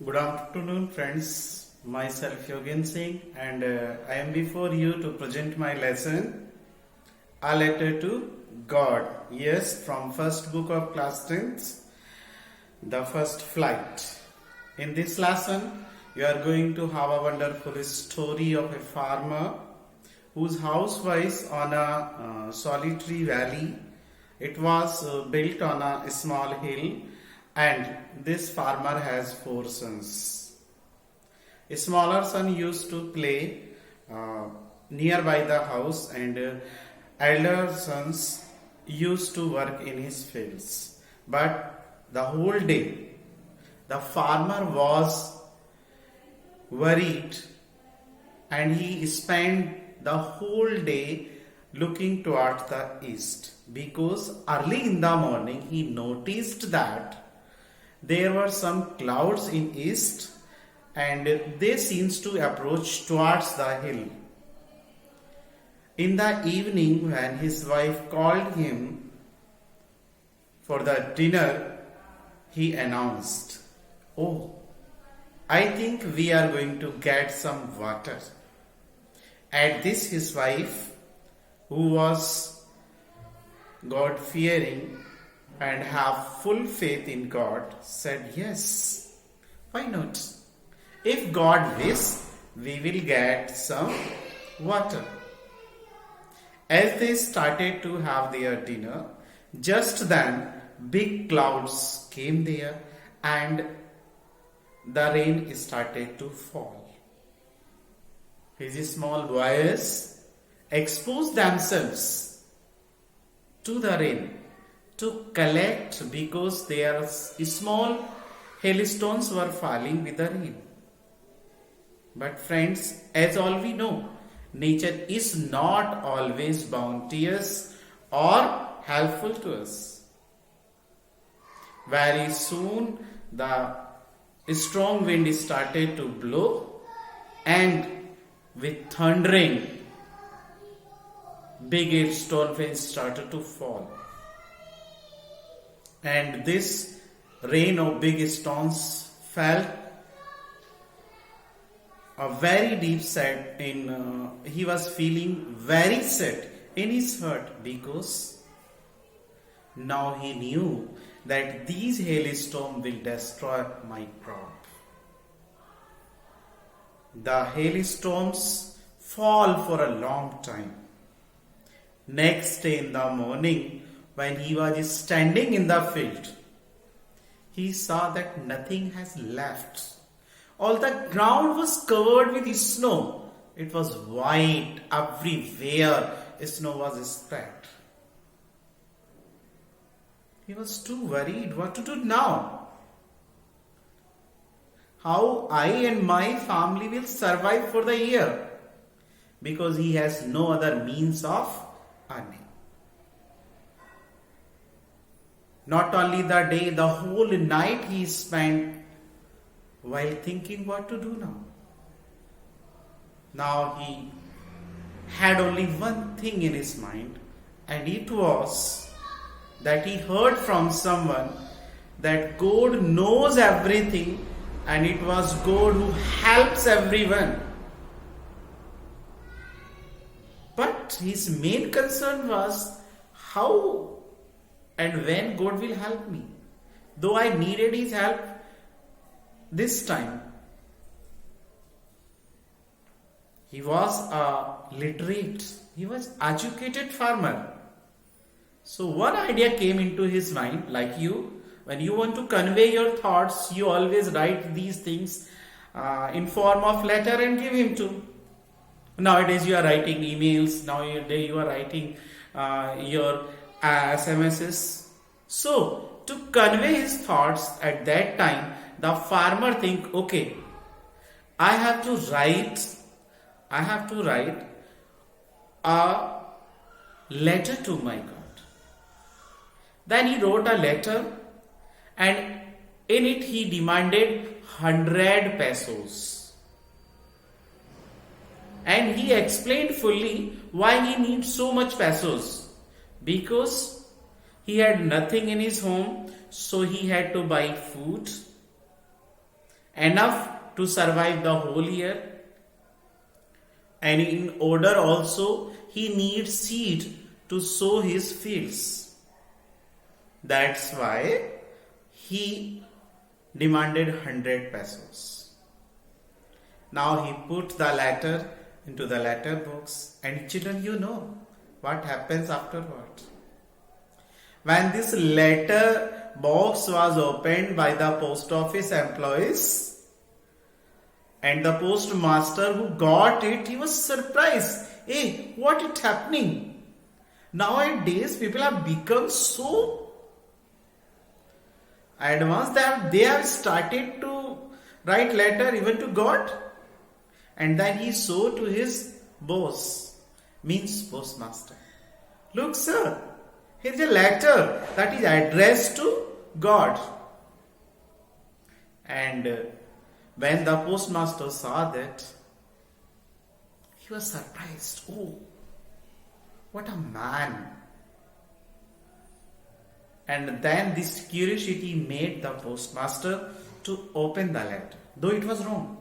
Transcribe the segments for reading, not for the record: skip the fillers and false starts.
Good afternoon, friends. Myself Yogendra, and I am before you to present my lesson, A Letter to God. Yes, from first book of class 10th, The First Flight. In this lesson, you are going to have a wonderful story of a farmer whose house was on a solitary valley. It was built on a small hill, and this farmer has four sons. A smaller son used to play nearby the house, and elder sons used to work in his fields. But the whole day, the farmer was worried, and he spent the whole day looking towards the east, because early in the morning he noticed that there were some clouds in east, and they seems to approach towards the hill. In the evening, when his wife called him for the dinner, he announced, "Oh, I think we are going to get some water." At this, his wife, who was God fearing and have full faith in God, said, "Yes, why not? If God wishes, we will get some water." As they started to have their dinner, just then big clouds came there and the rain started to fall. His small boys exposed themselves to the rain to collect, because their small hailstones were falling with the rain. But friends, as all we know, nature is not always bounteous or helpful to us. Very soon the strong wind started to blow, and with thundering, big storm started to fall. And this rain of big stones fell a very deep sad he was feeling very sad in his heart, because now he knew that these hailstorms will destroy my crop. The hailstorms fall for a long time. Next day in the morning, when he was standing in the field, he saw that nothing has left. All the ground was covered with snow. It was white everywhere. Snow was spread. He was too worried. What to do now? How I and my family will survive for the year? Because he has no other means of earning. Not only the day, the whole night he spent while thinking what to do now. Now he had only one thing in his mind, and it was that he heard from someone that God knows everything, and it was God who helps everyone. But his main concern was how and when God will help me. Though I needed his help this time. He was a literate. He was educated farmer. So one idea came into his mind, like you, when you want to convey your thoughts, you always write these things in form of letter and give him to. Nowadays you are writing emails, nowadays you are writing your SMSs. So to convey his thoughts at that time, the farmer think, okay, I have to write a letter to my God. Then he wrote a letter, and in it he demanded 100 pesos. And he explained fully why he needs so much pesos. Because he had nothing in his home, so he had to buy food enough to survive the whole year. And in order also, he needs seed to sow his fields. That's why he demanded 100 pesos. Now he put the letter into the letter box, and children, you know what happens afterward. When this letter box was opened by the post office employees, and the postmaster who got it, he was surprised. Hey, what is happening? Nowadays, people have become so advanced that they have started to write letter even to God. And then he showed to his boss, means postmaster. Look, sir, here's a letter that is addressed to God. And when the postmaster saw that, he was surprised. Oh, what a man. And then this curiosity made the postmaster to open the letter, though it was wrong.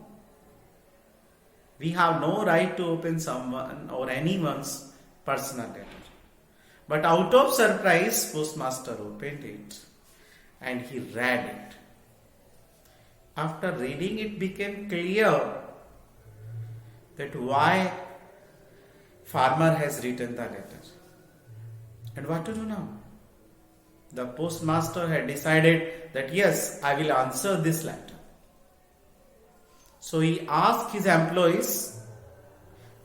We have no right to open someone or anyone's personal letter. But out of surprise, postmaster opened it and he read it. After reading it, became clear that why farmer has written the letter. And what to do now? The postmaster had decided that yes, I will answer this letter. So he asked his employees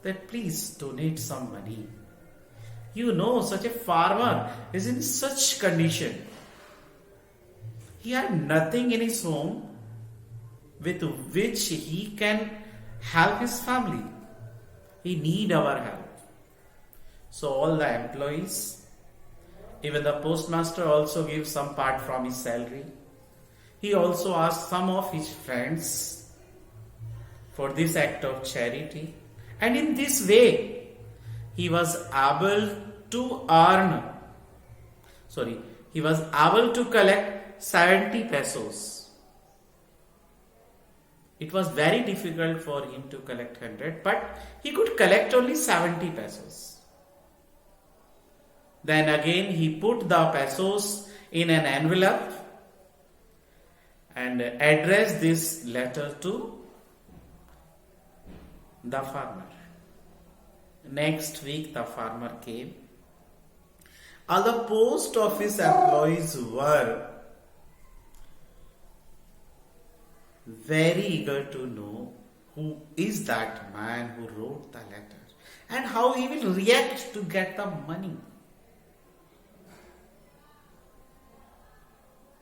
that please donate some money. You know, such a farmer is in such condition. He had nothing in his home with which he can help his family. He need our help. So all the employees, even the postmaster also gives some part from his salary. He also asked some of his friends for this act of charity. And in this way, he was able to collect 70 pesos. It was very difficult for him to collect 100, but he could collect only 70 pesos. Then again, he put the pesos in an envelope and addressed this letter to the farmer. Next week, the farmer came. All the post office employees were very eager to know who is that man who wrote the letter and how he will react to get the money.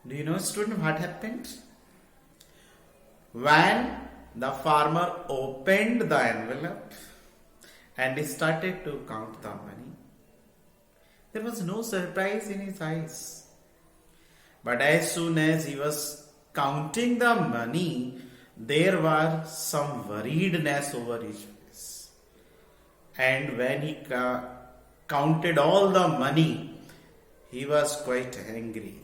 Do you know, student, what happened? When the farmer opened the envelope and he started to count the money, there was no surprise in his eyes. But as soon as he was counting the money, there was some worriedness over his face. And when he counted all the money, he was quite angry.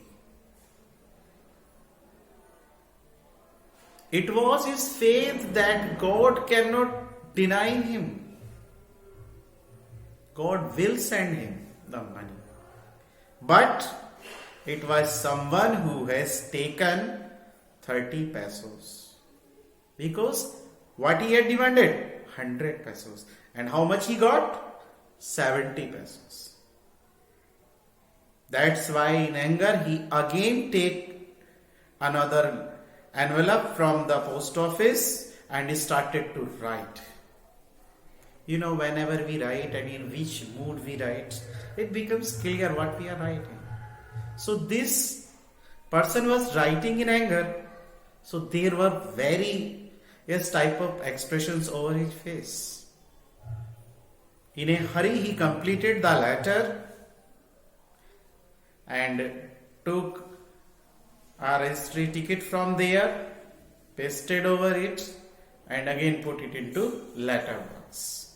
It was his faith that God cannot deny him. God will send him the money. But it was someone who has taken 30 pesos. Because what he had demanded? 100 pesos. And how much he got? 70 pesos. That's why in anger he again take another envelope from the post office and he started to write. You know, whenever we write and in which mood we write, it becomes clear what we are writing. So this person was writing in anger. So there were various type of expressions over his face. In a hurry, he completed the letter and took a registry ticket from there, pasted over it, and again put it into letter box.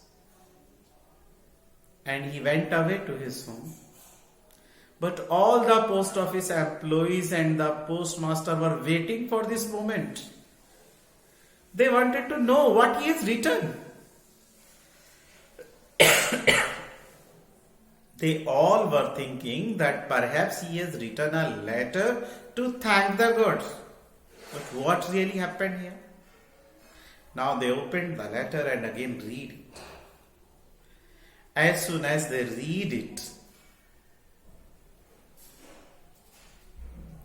And he went away to his home. But all the post office employees and the postmaster were waiting for this moment. They wanted to know what he has written. They all were thinking that perhaps he has written a letter to thank the gods. But what really happened here? Now they opened the letter and again read it. As soon as they read it,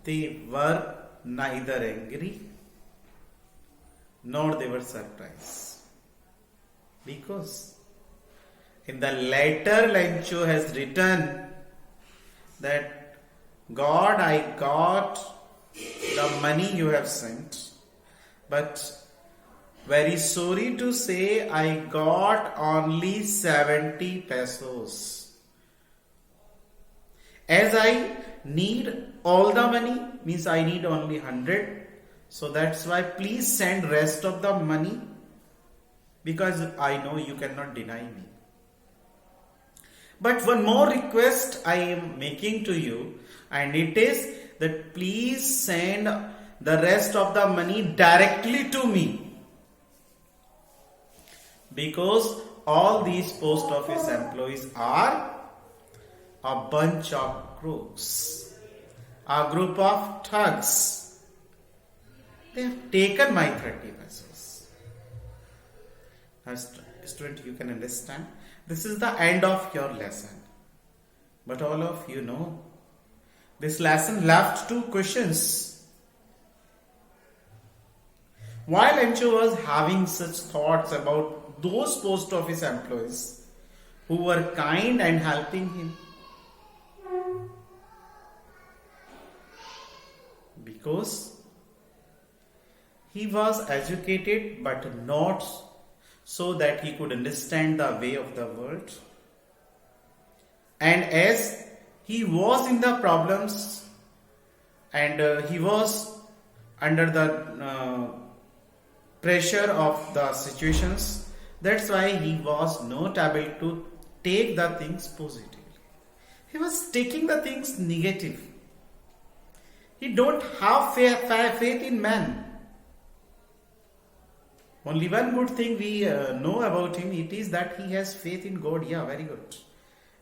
they were neither angry nor they were surprised. Because in the letter, Lencho has written that God, I got the money you have sent, but very sorry to say, I got only 70 pesos. As I need all the money, means I need only 100. So that's why please send rest of the money, because I know you cannot deny me. But one more request I am making to you, and it is that please send the rest of the money directly to me. Because all these post office employees are a bunch of crooks, a group of thugs. They have taken my 30 pesos. Now, student, you can understand. This is the end of your lesson. But all of you know, this lesson left two questions. While Encho was having such thoughts about those post office employees who were kind and helping him, because he was educated but not so that he could understand the way of the world. And as he was in the problems and he was under the pressure of the situations, that's why he was not able to take the things positively. He was taking the things negative. He don't have faith in man. Only one good thing we know about him, it is that he has faith in God. Yeah, very good.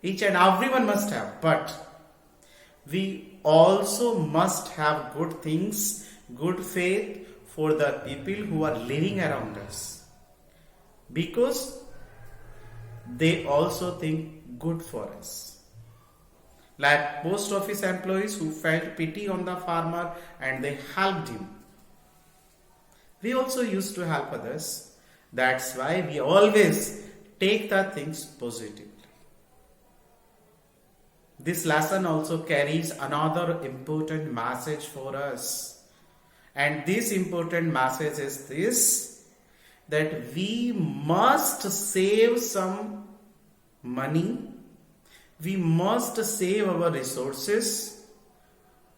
Each and everyone must have. But we also must have good things, good faith for the people who are living around us. Because they also think good for us. Like post office employees who felt pity on the farmer and they helped him. We also used to help others. That's why we always take the things positively. This lesson also carries another important message for us. And this important message is this, that we must save some money. We must save our resources,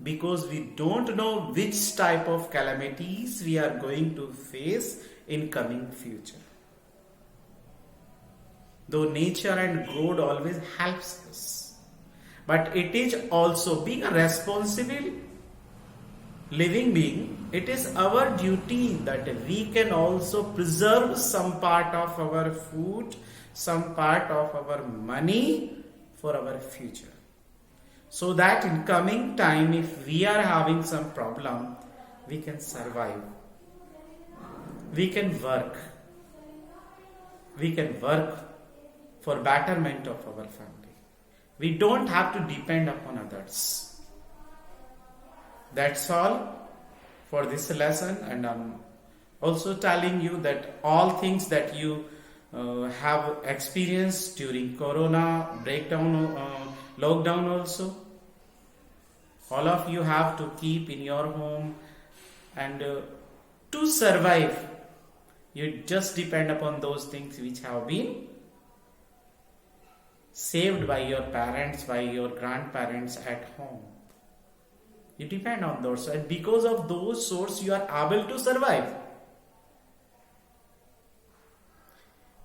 because we don't know which type of calamities we are going to face in coming future. Though nature and God always helps us, but it is also, being a responsible living being, it is our duty that we can also preserve some part of our food, some part of our money for our future. So that in coming time, if we are having some problem, we can survive. We can work. We can work for betterment of our family. We don't have to depend upon others. That's all for this lesson, and I'm also telling you that all things that you have experienced during Corona breakdown, lockdown also, all of you have to keep in your home, and to survive you just depend upon those things which have been saved by your parents, by your grandparents at home. You depend on those, and because of those sources you are able to survive.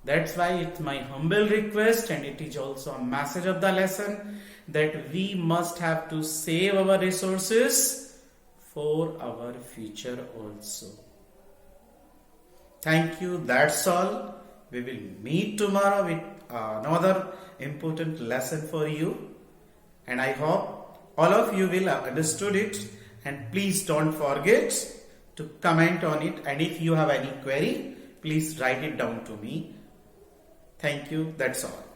That's why it's my humble request, and it is also a message of the lesson, that we must have to save our resources for our future also. Thank you. That's all. We will meet tomorrow with another important lesson for you. And I hope all of you will have understood it. And please don't forget to comment on it. And if you have any query, please write it down to me. Thank you. That's all.